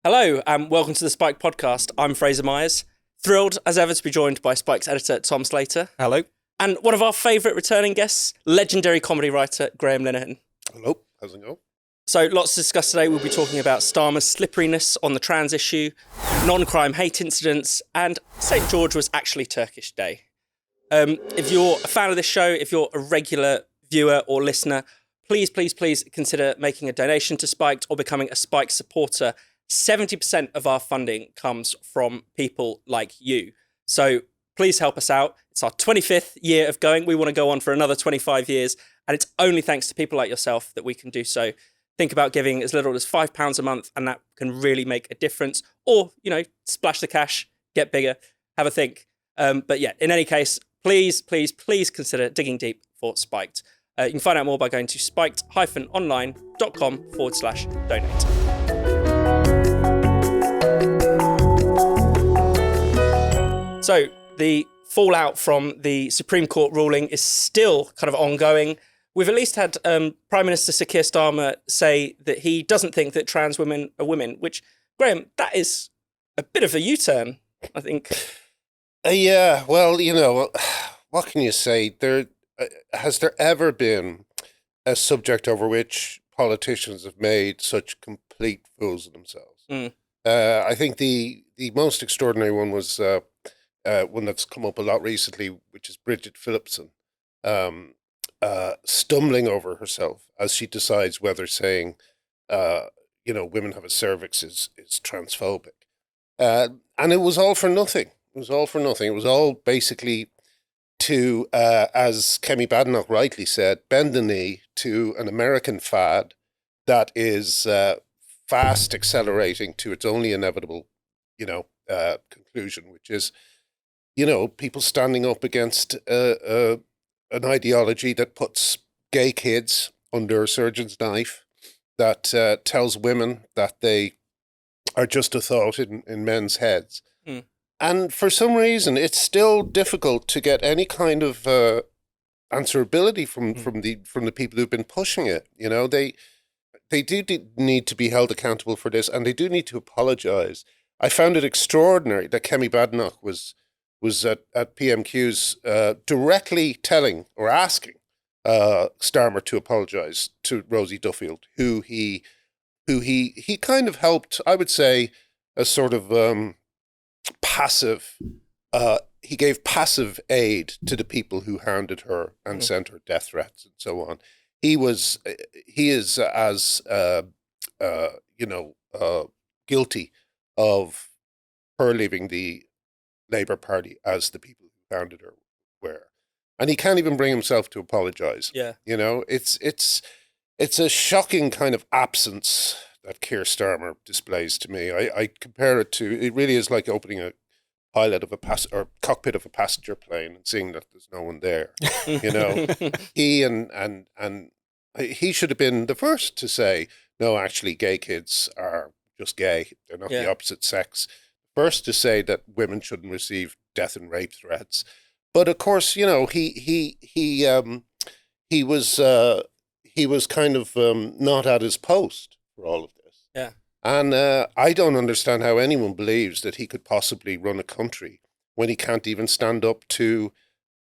Hello, and welcome to the Spike podcast. I'm Fraser Myers. Thrilled as ever to be joined by Spike's editor, Tom Slater. Hello. And one of our favourite returning guests, legendary comedy writer, Graham Linehan. Hello, how's it going? So lots to discuss today. We'll be talking about Starmer's slipperiness on the trans issue, non-crime hate incidents, and St George Was Actually Turkish Day. If you're a fan of this show, if you're a regular viewer or listener, please consider making a donation to Spiked or becoming a Spiked supporter. 70% of our funding comes from people like you. So please help us out. It's our 25th year of going. We want to go on for another 25 years. And it's only thanks to people like yourself that we can do so. Think about giving as little as £5 a month, and that can really make a difference. Or, splash the cash, get bigger, have a think. But yeah, in any case, please consider digging deep for Spiked. You can find out more by going to spiked-online.com/donate. So the fallout from the Supreme Court ruling is still kind of ongoing. We've at least had Prime Minister Sir Keir Starmer say that he doesn't think that trans women are women, which, Graham, that is a bit of a U-turn, I think. Yeah, well, what can you say? Has there ever been a subject over which politicians have made such complete fools of themselves? I think the most extraordinary one was one that's come up a lot recently, which is Bridget Phillipsson stumbling over herself as she decides whether saying, women have a cervix is transphobic. And it was all for nothing. It was all basically to, as Kemi Badenoch rightly said, bend the knee to an American fad that is fast accelerating to its only inevitable, conclusion, which is, people standing up against an ideology that puts gay kids under a surgeon's knife, that tells women that they are just a thought in men's heads. And for some reason, it's still difficult to get any kind of answerability from the people who've been pushing it. They do need to be held accountable for this, and they do need to apologise. I found it extraordinary that Kemi Badenoch was at PMQ's directly telling or asking Starmer to apologise to Rosie Duffield, who he kind of helped, I would say, a sort of passive. He gave passive aid to the people who hounded her and sent her death threats and so on. He is as guilty of her leaving the Labour Party as the people who founded her were, and he can't even bring himself to apologise. Yeah, it's a shocking kind of absence that Keir Starmer displays to me. I compare it to, it really is like opening a pilot of or cockpit of a passenger plane and seeing that there's no one there. He and he should have been the first to say, no, actually, gay kids are just gay. They're not the opposite sex. First to say that women shouldn't receive death and rape threats. But of course, he was kind of not at his post for all of this. Yeah. And I don't understand how anyone believes that he could possibly run a country when he can't even stand up to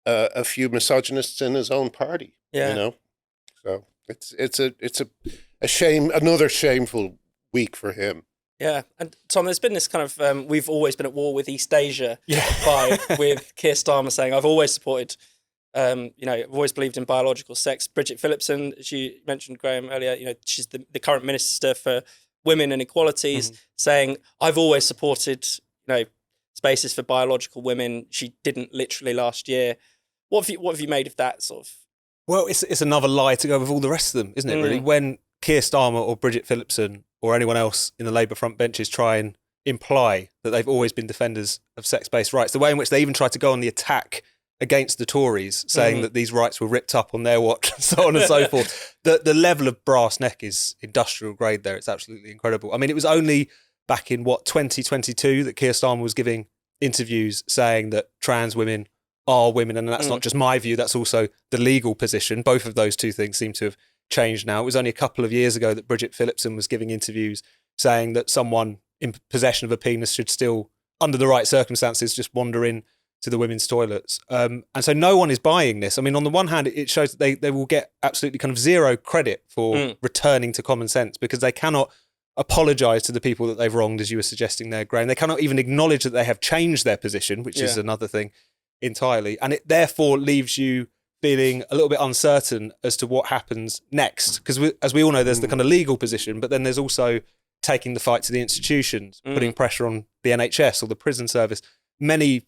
a few misogynists in his own party. Yeah. So it's a shame, another shameful week for him. Yeah, and Tom, there's been this kind of, we've always been at war with East Asia vibe with Keir Starmer saying, I've always supported, I've always believed in biological sex. Bridget Phillipsson, as you mentioned, Graham, earlier, she's the current Minister for Women and Equalities, saying, I've always supported, spaces for biological women. She didn't literally last year. What have you made of that sort of? Well, it's another lie to go with all the rest of them, isn't it, really? When Keir Starmer or Bridget Phillipsson or anyone else in the Labour front benches try and imply that they've always been defenders of sex-based rights, the way in which they even tried to go on the attack against the Tories, saying that these rights were ripped up on their watch, and so on and so forth. The level of brass neck is industrial grade there. It's absolutely incredible. I mean, it was only back in, 2022 that Keir Starmer was giving interviews saying that trans women are women, and that's not just my view, that's also the legal position. Both of those two things seem to have changed now. It was only a couple of years ago that Bridget Phillipsson was giving interviews saying that someone in possession of a penis should still, under the right circumstances, just wander in to the women's toilets. And so no one is buying this. I mean, on the one hand, it shows that they will get absolutely kind of zero credit for returning to common sense, because they cannot apologise to the people that they've wronged, as you were suggesting there, Graham. They cannot even acknowledge that they have changed their position, which is another thing entirely. And it therefore leaves you feeling a little bit uncertain as to what happens next. Because as we all know, there's the kind of legal position, but then there's also taking the fight to the institutions, putting pressure on the NHS or the prison service. Many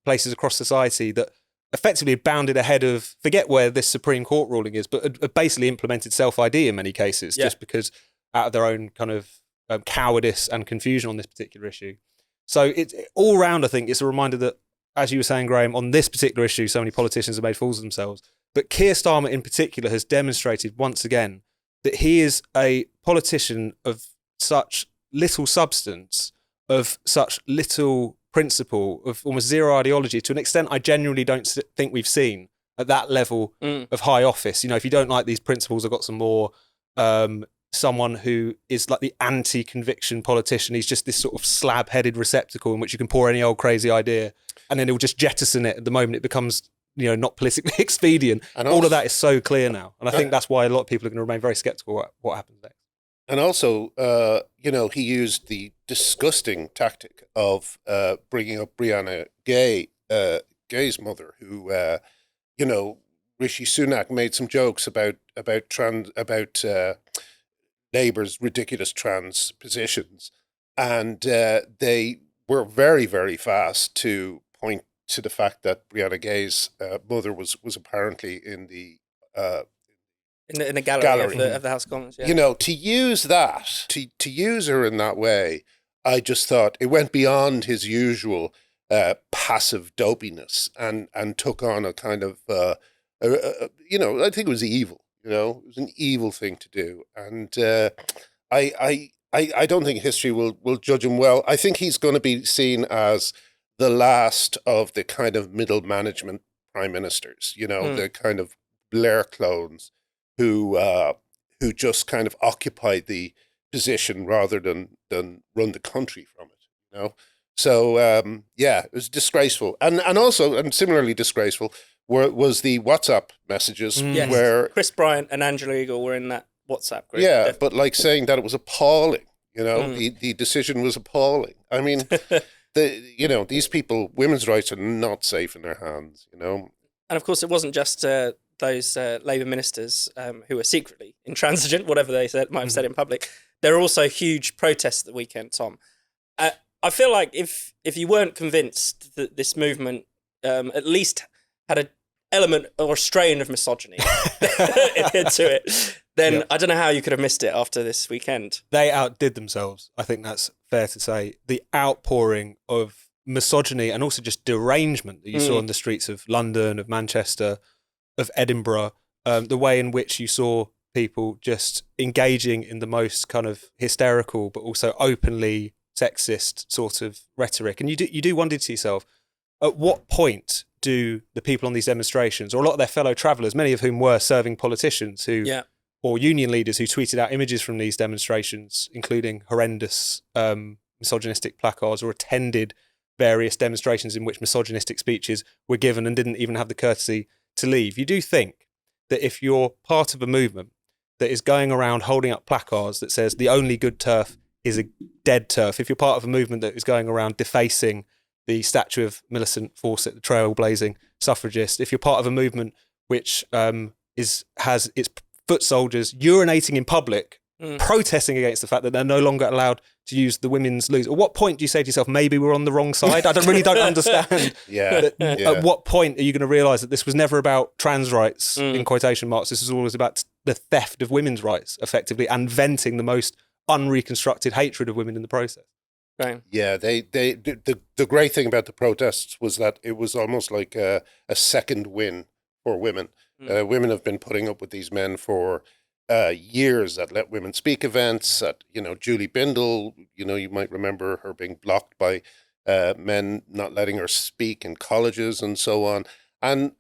places across society that effectively have bounded ahead of, forget where this Supreme Court ruling is, but have basically implemented self-ID in many cases, just because out of their own kind of cowardice and confusion on this particular issue. So it's all round, I think, it's a reminder that, as you were saying, Graham, on this particular issue, so many politicians have made fools of themselves. But Keir Starmer in particular has demonstrated once again that he is a politician of such little substance, of such little principle, of almost zero ideology, to an extent I genuinely don't think we've seen at that level of high office. You know, if you don't like these principles, I've got some more. Someone who is like the anti-conviction politician. He's just this sort of slab-headed receptacle in which you can pour any old crazy idea, and then he'll just jettison it at the moment it becomes, you know, not politically expedient. And all of that is so clear now, and I think that's why a lot of people are going to remain very sceptical about what happens next. And also, you know, he used the disgusting tactic of bringing up Brianna Gay's mother, who, you know, Rishi Sunak made some jokes about Labour's ridiculous trans positions, and they were very, very fast to point to the fact that Brianna Gay's mother was apparently in the in the gallery. Of the House of Commons. Yeah. You know, to use that, to use her in that way, I just thought it went beyond his usual passive dopiness and took on a kind of you know, I think it was evil. You know, it was an evil thing to do, and I don't think history will judge him well. I think he's going to be seen as the last of the kind of middle management prime ministers. You know, the kind of Blair clones who just kind of occupied the position rather than run the country from it. You know, so yeah, it was disgraceful, and also similarly disgraceful was the WhatsApp messages where Chris Bryant and Angela Eagle were in that WhatsApp group. Yeah, but like saying that it was appalling, you know, the decision was appalling. I mean, you know, these people, women's rights are not safe in their hands, you know. And of course, it wasn't just those Labour ministers who were secretly intransigent, whatever they might have said in public. There were also huge protests at the weekend, Tom. I feel like if you weren't convinced that this movement at least had an element or a strain of misogyny into it, then I don't know how you could have missed it after this weekend. They outdid themselves. I think that's fair to say. The outpouring of misogyny and also just derangement that you saw on the streets of London, of Manchester, of Edinburgh, the way in which you saw people just engaging in the most kind of hysterical but also openly sexist sort of rhetoric. And you do wonder to yourself, at what point do the people on these demonstrations, or a lot of their fellow travellers, many of whom were serving politicians or union leaders who tweeted out images from these demonstrations, including horrendous misogynistic placards, or attended various demonstrations in which misogynistic speeches were given and didn't even have the courtesy to leave. You do think that if you're part of a movement that is going around holding up placards that says the only good turf is a dead turf, if you're part of a movement that is going around defacing the statue of Millicent Fawcett, the trailblazing suffragist, if you're part of a movement which has its foot soldiers urinating in public, protesting against the fact that they're no longer allowed to use the women's loos, at what point do you say to yourself, maybe we're on the wrong side? I don't understand. At what point are you going to realise that this was never about trans rights, in quotation marks? This was always about the theft of women's rights, effectively, and venting the most unreconstructed hatred of women in the process. Right. Yeah, the great thing about the protests was that it was almost like a second win for women. Women have been putting up with these men for years at Let Women Speak events, at, you know, Julie Bindel, you know, you might remember her being blocked by men not letting her speak in colleges and so on. And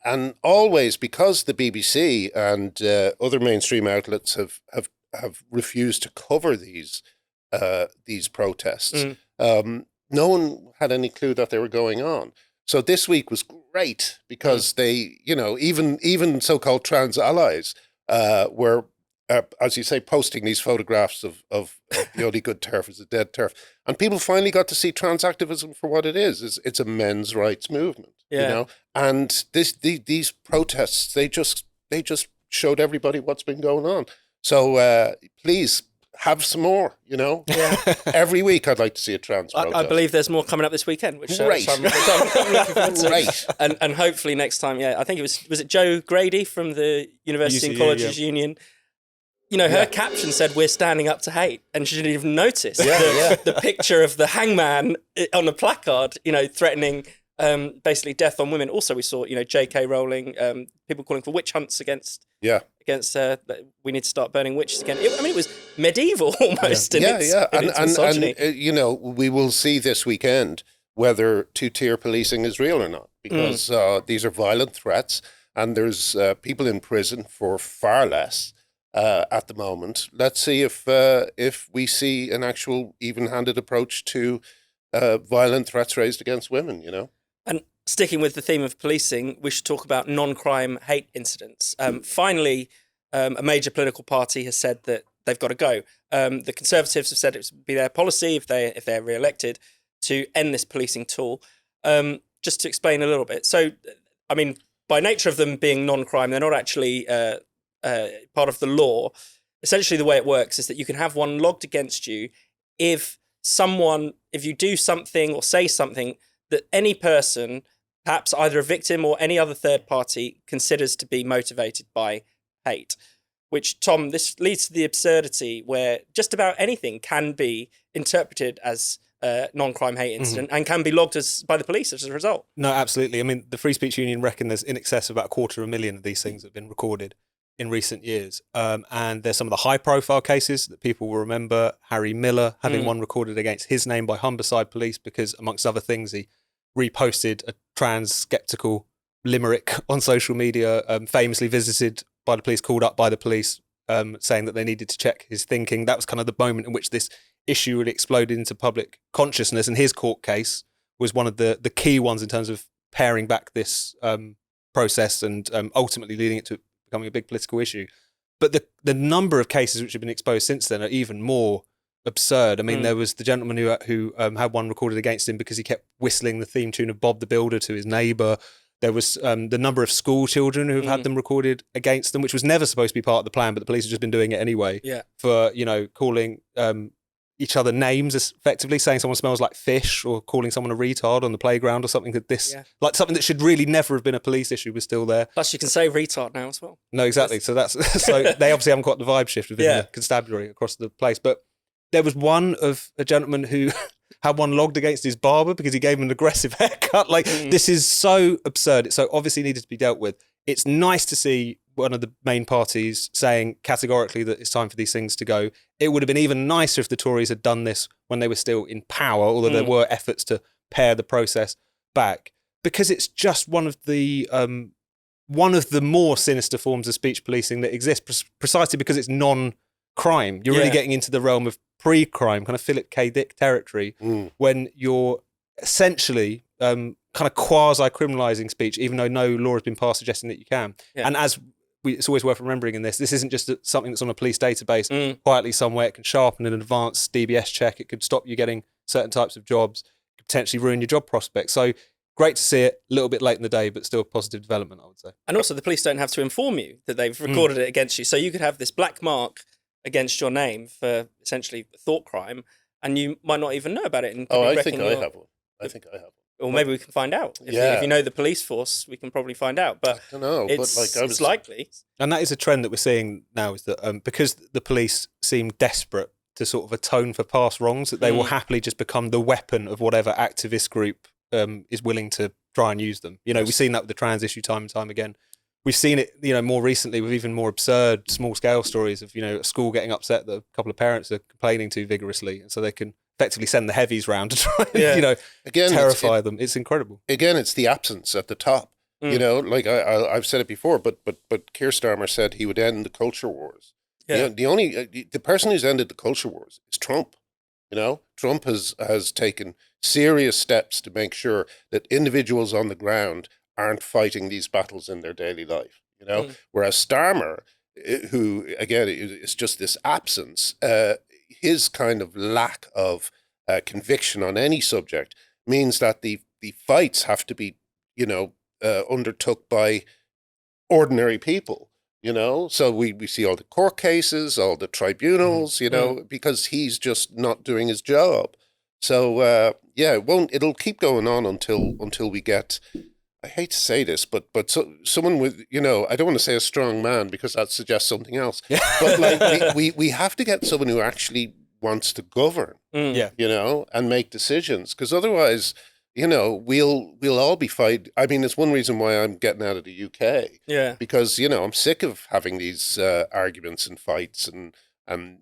always, because the BBC and other mainstream outlets have refused to cover these these protests. No one had any clue that they were going on. So this week was great because they, even so-called trans allies were, as you say, posting these photographs of the only good turf is a dead turf. And people finally got to see trans activism for what it is. It's a men's rights movement, And these protests, they just showed everybody what's been going on. So please have some more, Every week I'd like to see a trans protest. I believe there's more coming up this weekend, which Great. I'm looking forward to. Great. And hopefully next time, I think was it Joe Grady from the University and Colleges Union? Her caption said, "We're standing up to hate," and she didn't even notice the picture of the hangman on the placard, threatening basically death on women. Also, we saw, J.K. Rowling, people calling for witch hunts against we need to start burning witches again. It was medieval almost. And we will see this weekend whether two-tier policing is real or not, because these are violent threats, and there's people in prison for far less at the moment. Let's see if we see an actual even-handed approach to violent threats raised against women. And sticking with the theme of policing, we should talk about non-crime hate incidents. Finally, a major political party has said that they've got to go. The Conservatives have said it would be their policy if they're re-elected to end this policing tool. Just to explain a little bit. So, I mean, by nature of them being non-crime, they're not actually part of the law. Essentially, the way it works is that you can have one logged against you if you do something or say something that any person, perhaps either a victim or any other third party, considers to be motivated by hate. Which, Tom, this leads to the absurdity where just about anything can be interpreted as a non-crime hate incident and can be logged by the police as a result. No, absolutely. I mean, the Free Speech Union reckon there's in excess of about 250,000 of these things that have been recorded in recent years. And there's some of the high-profile cases that people will remember. Harry Miller having one recorded against his name by Humberside Police because, amongst other things, he reposted a trans-skeptical limerick on social media, famously visited by the police, called up by the police, saying that they needed to check his thinking. That was kind of the moment in which this issue really exploded into public consciousness, and his court case was one of the key ones in terms of paring back this process and ultimately leading it to becoming a big political issue. But the number of cases which have been exposed since then are even more absurd. I mean, there was the gentleman who had one recorded against him because he kept whistling the theme tune of Bob the Builder to his neighbour. There was the number of school children who have had them recorded against them, which was never supposed to be part of the plan, but the police have just been doing it anyway. For, calling each other names, effectively saying someone smells like fish, or calling someone a retard on the playground, or something like something that should really never have been a police issue was still there. Plus, you can say retard now as well. No, exactly. So they obviously haven't got the vibe shift within the constabulary across the place. But there was one of a gentleman who had one logged against his barber because he gave him an aggressive haircut. This is so absurd. It so obviously needed to be dealt with. It's nice to see one of the main parties saying categorically that it's time for these things to go. It would have been even nicer if the Tories had done this when they were still in power, although there were efforts to pare the process back, because it's just one of the more sinister forms of speech policing that exists, precisely because it's non-crime. You're really getting into the realm of pre-crime, kind of Philip K. Dick territory, when you're essentially kind of quasi-criminalising speech, even though no law has been passed suggesting that you can. And it's always worth remembering in this isn't just something that's on a police database quietly somewhere. It can sharpen an advanced DBS check. It could stop you getting certain types of jobs. It could potentially ruin your job prospects. So great to see it, a little bit late in the day, but still a positive development, I would say. And also the police don't have to inform you that they've recorded it against you. So you could have this black mark against your name for essentially thought crime, and you might not even know about it. And I think I have one. Or maybe we can find out. If you know the police force, we can probably find out. But I don't know. It's likely. And that is a trend that we're seeing now, is that because the police seem desperate to sort of atone for past wrongs, that they will happily just become the weapon of whatever activist group is willing to try and use them. We've seen that with the trans issue time and time again. We've seen it, more recently with even more absurd small-scale stories of, a school getting upset that a couple of parents are complaining too vigorously, and so they can effectively send the heavies round to try and, terrify them. It's incredible. Again, it's the absence at the top. I've said it before, but Keir Starmer said he would end the culture wars. The person who's ended the culture wars is Trump. You know, Trump has taken serious steps to make sure that individuals on the ground aren't fighting these battles in their daily life. You know, whereas Starmer, who again is just this absence, his kind of lack of conviction on any subject means that the fights have to be, undertook by ordinary people. You know, so we see all the court cases, all the tribunals, because he's just not doing his job. So it'll keep going on until we get, I hate to say this, but someone with, I don't want to say a strong man because that suggests something else. But like we have to get someone who actually wants to govern, and make decisions, because otherwise, we'll all be fighting. I mean, it's one reason why I'm getting out of the UK. Yeah. Because, I'm sick of having these arguments and fights and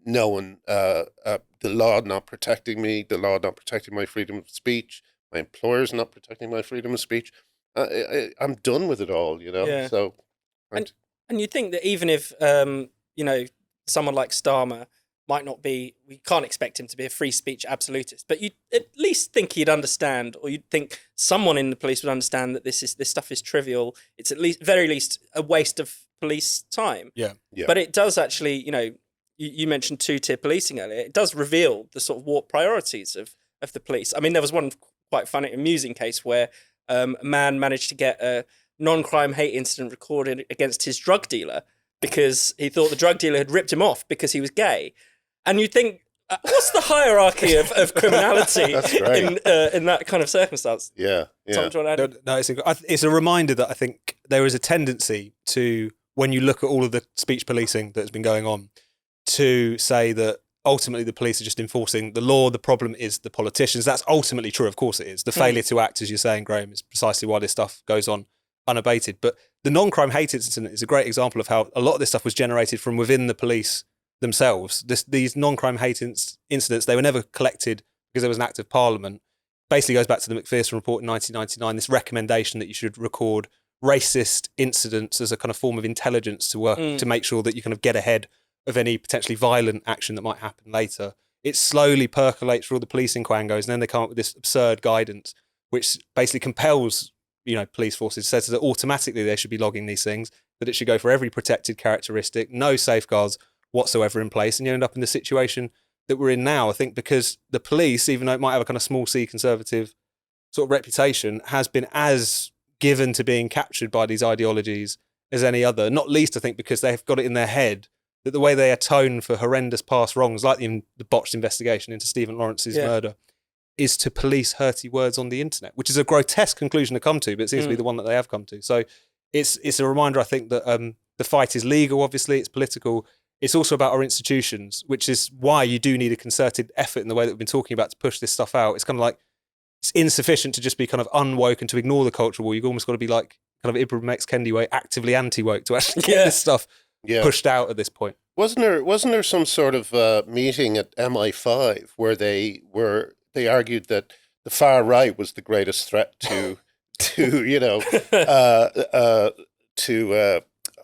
knowing the law not protecting me, the law not protecting my freedom of speech, my employer's not protecting my freedom of speech. I'm done with it all, Yeah. So, and you think that even if someone like Starmer might not be, we can't expect him to be a free speech absolutist, but you'd at least think he'd understand, or you'd think someone in the police would understand that this stuff is trivial. It's at least, very least, a waste of police time. Yeah. But it does actually, you mentioned two-tier policing earlier. It does reveal the sort of warped priorities of the police. I mean, there was one quite funny, amusing case where a man managed to get a non-crime hate incident recorded against his drug dealer because he thought the drug dealer had ripped him off because he was gay. And you think, what's the hierarchy of criminality in that kind of circumstance? Yeah. Tom, do you want to add? No, it's a reminder that I think there is a tendency to, when you look at all of the speech policing that's been going on, to say that ultimately the police are just enforcing the law. The problem is the politicians. That's ultimately true. Of course it is. The failure to act, as you're saying, Graham, is precisely why this stuff goes on unabated. But the non-crime hate incident is a great example of how a lot of this stuff was generated from within the police themselves. These non-crime hate incidents, they were never collected because there was an act of parliament. Basically goes back to the Macpherson report in 1999, this recommendation that you should record racist incidents as a kind of form of intelligence to work to make sure that you kind of get ahead of any potentially violent action that might happen later. It slowly percolates through all the policing quangos, and then they come up with this absurd guidance which basically compels police forces, says that automatically they should be logging these things, that it should go for every protected characteristic, no safeguards whatsoever in place, and you end up in the situation that we're in now. I think because the police, even though it might have a kind of small c conservative sort of reputation, has been as given to being captured by these ideologies as any other, not least I think because they've got it in their head that the way they atone for horrendous past wrongs, like the botched investigation into Stephen Lawrence's murder, is to police hurty words on the internet, which is a grotesque conclusion to come to, but it seems to be the one that they have come to. So it's a reminder, I think, that the fight is legal, obviously, it's political. It's also about our institutions, which is why you do need a concerted effort in the way that we've been talking about to push this stuff out. It's kind of like, it's insufficient to just be kind of unwoke and to ignore the culture war. You've almost got to be like kind of Ibram X. Kendi way, actively anti-woke to actually get this stuff pushed out at this point. Wasn't there some sort of meeting at MI5 where they argued that the far right was the greatest threat to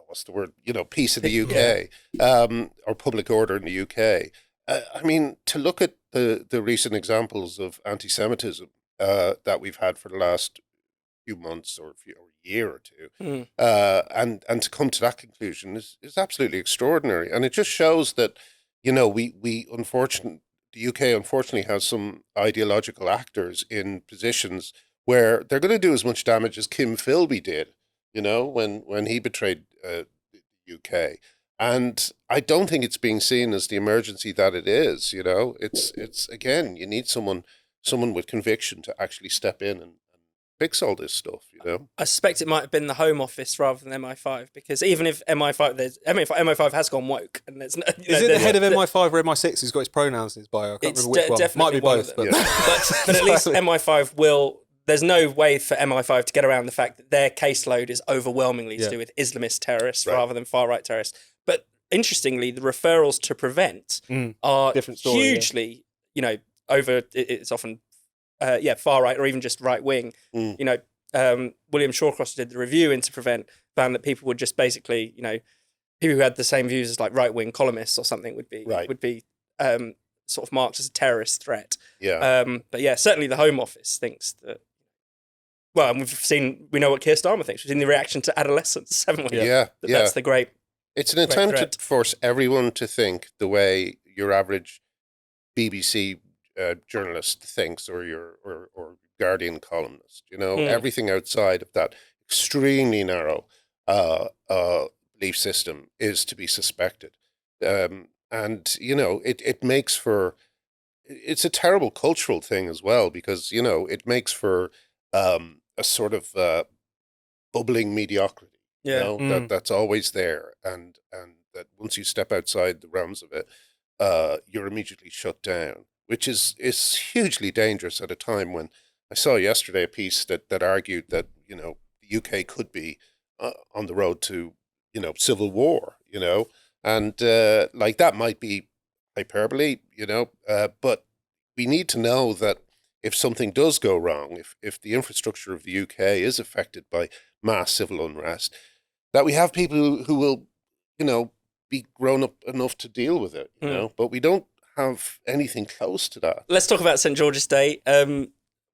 what's the word? Peace in the UK, or public order in the UK. I mean, to look at the recent examples of anti-Semitism that we've had for the last few months or year or two, and to come to that conclusion is absolutely extraordinary. And it just shows that, we unfortunately, the UK unfortunately has some ideological actors in positions where they're going to do as much damage as Kim Philby did, when he betrayed the UK. And I don't think it's being seen as the emergency that it is. It's again, you need someone with conviction to actually step in and fix all this stuff. I suspect it might have been the Home Office rather than MI5, because even if MI5 has gone woke, and there's no, is it the head of MI5 or MI6 who's got his pronouns in his bio? I can't remember which one. Might be both, but at least MI5 will. There's no way for MI5 to get around the fact that their caseload is overwhelmingly to do with Islamist terrorists rather than far-right terrorists. But interestingly, the referrals to Prevent are hugely, over. It's often, far-right or even just right-wing. William Shawcross did the review into Prevent, found that people would just basically, people who had the same views as like right-wing columnists or something would be sort of marked as a terrorist threat. Yeah. But yeah, certainly the Home Office thinks that. Well, and we know what Keir Starmer thinks. We've seen the reaction to adolescents, haven't we? Yeah. That's the great. It's an attempt threat. to force everyone to think the way your average BBC journalist thinks, or or Guardian columnist. Everything outside of that extremely narrow belief system is to be suspected, and it makes for. It's a terrible cultural thing as well, because it makes for a sort of bubbling mediocrity. That's always there, and that once you step outside the realms of it, you're immediately shut down, which is hugely dangerous at a time when I saw yesterday a piece that argued that the UK could be on the road to civil war, and like that might be hyperbole, but we need to know that if something does go wrong, if the infrastructure of the UK is affected by mass civil unrest, that we have people who will, be grown up enough to deal with it, but we don't have anything close to that. Let's talk about St George's Day.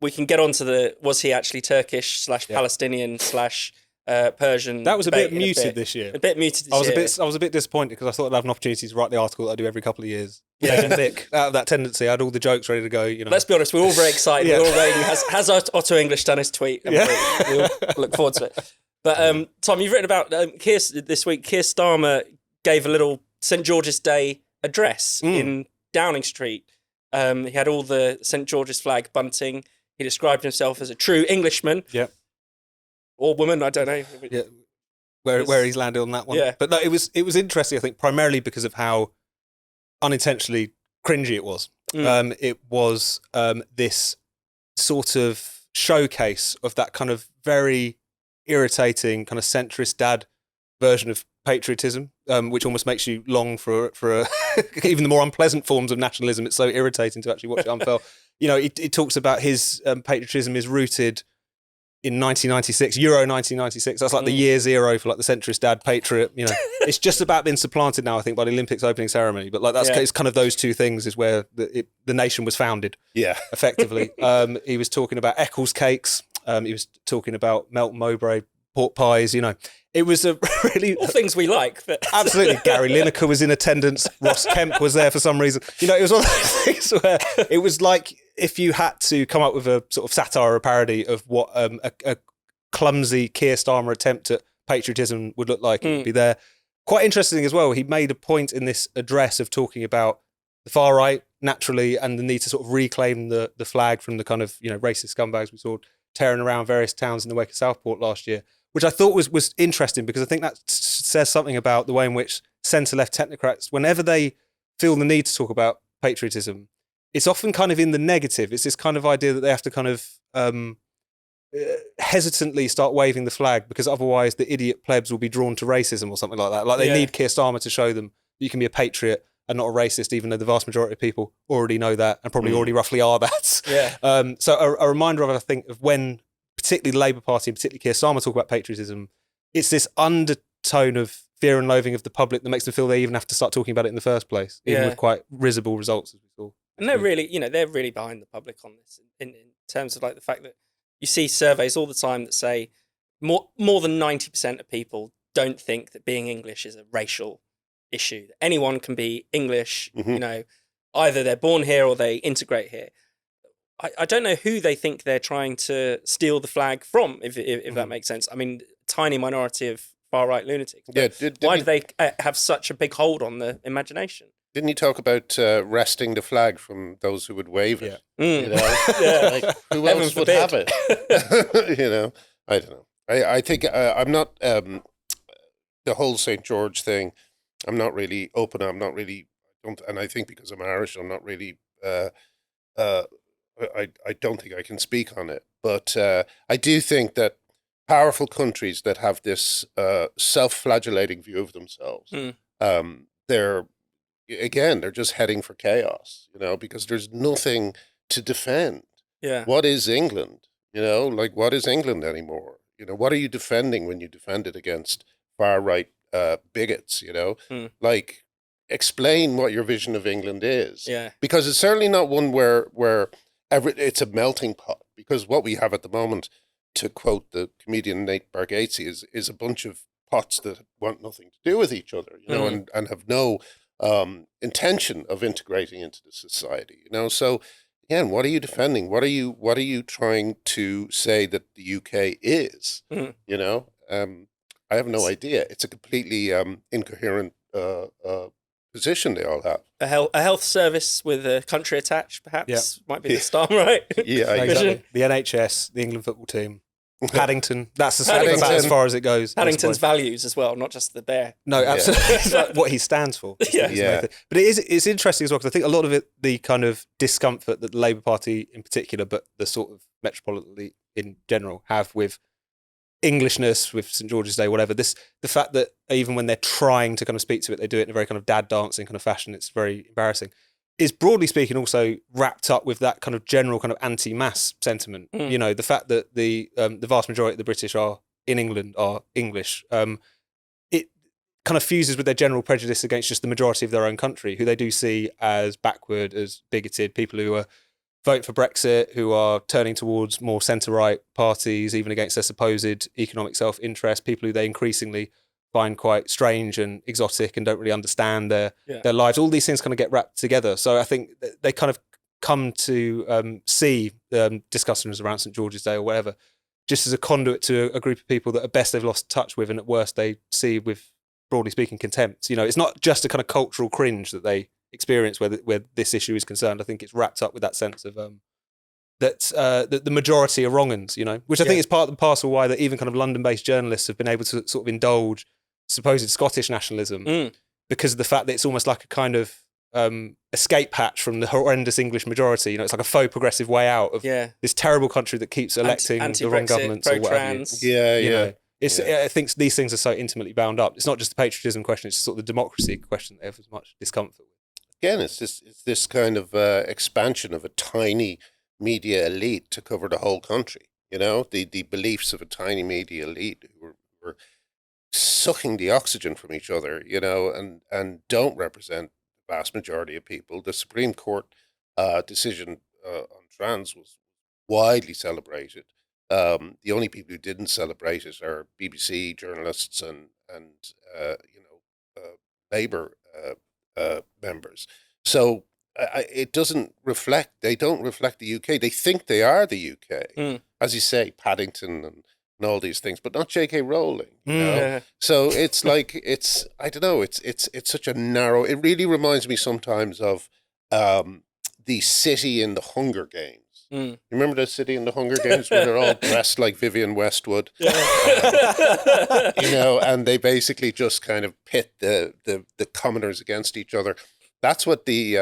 We can get on to was he actually Turkish / Palestinian / Persian? That was a bit muted this year. A bit muted this year. I was a bit disappointed because I thought I'd have an opportunity to write the article that I do every couple of years. Yeah, Nick, out of that tendency, I had all the jokes ready to go. Let's be honest, we're all very excited. We're all waiting. Has Otto English done his tweet? We all look forward to it. But Tom, you've written about Keir this week. Keir Starmer gave a little St George's Day address in Downing Street. He had all the St George's flag bunting. He described himself as a true Englishman. Yeah. Or woman, I don't know. Yeah. Where he's landed on that one. Yeah. But no, it was interesting, I think, primarily because of how unintentionally cringy it was. It was this sort of showcase of that kind of very irritating kind of centrist dad version of patriotism, which almost makes you long for even the more unpleasant forms of nationalism. It's so irritating to actually watch it unfurl. It talks about his patriotism is rooted in 1996, Euro 1996. That's like the year zero for like the centrist dad patriot. It's just about being supplanted now, I think, by the Olympics opening ceremony. But like it's kind of those two things is where the nation was founded. Yeah, effectively. He was talking about Eccles cakes. He was talking about Melton Mowbray pork pies. It was a really all things we like. But absolutely, Gary Lineker was in attendance. Ross Kemp was there for some reason. It was one of those things where it was like if you had to come up with a sort of satire or a parody of what a clumsy Keir Starmer attempt at patriotism would look like, it would be there. Quite interesting as well. He made a point in this address of talking about the far right naturally and the need to sort of reclaim the flag from the kind of racist scumbags we saw tearing around various towns in the wake of Southport last year, which I thought was interesting because I think that says something about the way in which centre-left technocrats, whenever they feel the need to talk about patriotism, it's often kind of in the negative. It's this kind of idea that they have to kind of hesitantly start waving the flag because otherwise the idiot plebs will be drawn to racism or something like that. Like they need Keir Starmer to show them that you can be a patriot and not a racist, even though the vast majority of people already know that and probably already roughly are that. Yeah. So a reminder of it, I think, of when particularly the Labour Party and particularly Keir Starmer talk about patriotism, it's this undertone of fear and loathing of the public that makes them feel they even have to start talking about it in the first place, even with quite risible results, as we saw. And they're really behind the public on this in terms of like the fact that you see surveys all the time that say more than 90% of people don't think that being English is a racial issue. That anyone can be English, either they're born here or they integrate here. I don't know who they think they're trying to steal the flag from, if that makes sense. I mean, tiny minority of far-right lunatics. Yeah, why do they have such a big hold on the imagination? Didn't you talk about wresting the flag from those who would wave it? Yeah. Who else would have it? I don't know. I think I'm not the whole St George thing. I'm not really open. I'm not really and I think because I'm Irish, I'm not really. I don't think I can speak on it, but I do think that powerful countries that have this self-flagellating view of themselves, they're just heading for chaos, because there's nothing to defend. Yeah. What is England? What is England anymore? What are you defending when you defend it against far right bigots? explain what your vision of England is. Yeah. Because it's certainly not one where it's a melting pot. Because what we have at the moment, to quote the comedian Nate Bargatze, is a bunch of pots that want nothing to do with each other, you know, and have no intention of integrating into the society, you know. So again, what are you defending? What are you trying to say that the UK is? You know, I have no idea. It's a completely incoherent position they all have. A health service with a country attached, perhaps, might be the start, right? Yeah, exactly. The NHS, the England football team, Paddington. That's about as far as it goes. Paddington's values as well, not just the bear. No, absolutely. It's like what he stands for. Yeah. But it's interesting as well, because I think a lot of it, the kind of discomfort that the Labour Party in particular, but the sort of metropolitan in general, have with Englishness, with St George's Day, whatever. The fact that even when they're trying to kind of speak to it, they do it in a very kind of dad dancing kind of fashion. It's very embarrassing. Is broadly speaking also wrapped up with that kind of general kind of anti-mass sentiment. You know, the fact that the vast majority of the British are in England are English. It kind of fuses with their general prejudice against just the majority of their own country, who they do see as backward, as bigoted, people who are vote for Brexit, who are turning towards more centre-right parties, even against their supposed economic self-interest, people who they increasingly find quite strange and exotic and don't really understand their lives. All these things kind of get wrapped together. So I think they kind of come to see discussions around St George's Day or whatever, just as a conduit to a group of people that at best they've lost touch with and at worst they see with, broadly speaking, contempt. You know, it's not just a kind of cultural cringe that they experience where this issue is concerned. I think it's wrapped up with that sense of that the majority are wrong-uns, you know, which I think is part and parcel why that even kind of London-based journalists have been able to sort of indulge supposed Scottish nationalism because of the fact that it's almost like a kind of escape hatch from the horrendous English majority. You know, it's like a faux progressive way out of this terrible country that keeps electing the wrong governments or whatever. I think these things are so intimately bound up. It's not just the patriotism question; it's sort of the democracy question that they have as much discomfort with. Again, it's this kind of expansion of a tiny media elite to cover the whole country. You know, the beliefs of a tiny media elite who were sucking the oxygen from each other, you know, and don't represent the vast majority of people. The Supreme Court decision on trans was widely celebrated. The only people who didn't celebrate it are BBC journalists and Labour members. So it doesn't reflect. They don't reflect the UK. They think they are the UK, as you say, Paddington and all these things, but not J.K. Rowling. You know? So it's like I don't know. It's such a narrow. It really reminds me sometimes of the city in the Hunger Games. You remember the city in the Hunger Games where they're all dressed like Vivienne Westwood, you know, and they basically just kind of pit the commoners against each other. That's what these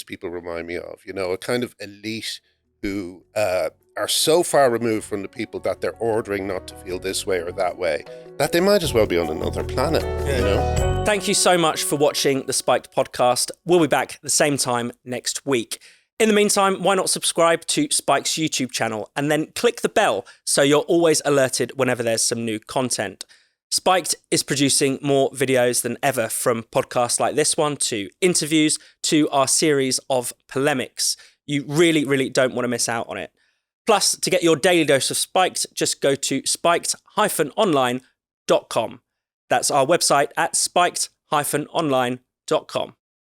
people remind me of, you know, a kind of elite who are so far removed from the people that they're ordering not to feel this way or that way, that they might as well be on another planet, you know? Thank you so much for watching the Spiked podcast. We'll be back at the same time next week. In the meantime, why not subscribe to Spike's YouTube channel and then click the bell so you're always alerted whenever there's some new content. Spiked is producing more videos than ever, from podcasts like this one to interviews to our series of polemics. You really, really don't want to miss out on it. Plus, to get your daily dose of Spiked, just go to spiked-online.com. That's our website at spiked-online.com.